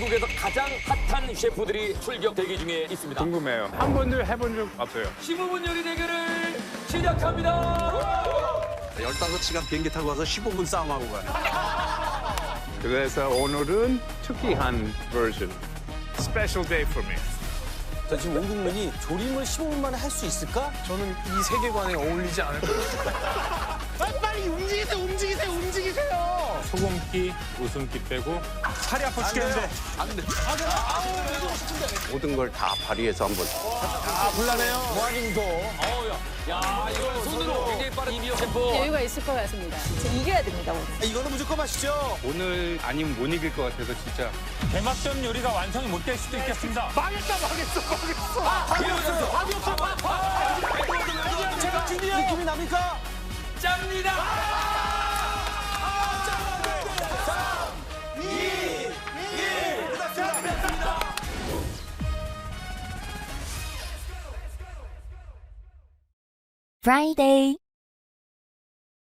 한국에서 가장 핫한 셰프들이 출격 대기 중에 있습니다. 궁금해요. 한 번도 해본 적 없어요. 15분 요리 대결을 시작합니다. 15시간 비행기 타고 와서 15분 싸움하고 가요. 그래서 오늘은 특이한 버전. Special day for me. 자, 지금 온 국민이 조림을 15분 만에 할 수 있을까? 저는 이 세계관에 어울리지 않을 것 같아요. 빨리 움직이세요. 소금기, 웃음기 빼고 팔이 아파 죽겠는데. 안 돼. 모든 걸 다 발휘해서 한번. 곤란해요. 모아닝도. 야, 이거 손으로 굉장히 빠른 이미혁 셰프. 여유가 있을 것 같습니다. 진짜 이겨야 됩니다, 오늘. 이거는 무조건 마시죠. 오늘 아니면 못 이길 것 같아서 진짜. 개막전 요리가 완성이 못 될 수도 있겠습니다. 망했어. 제가 느낌이 납니까? 짭니다. 3, 2, 1. friDay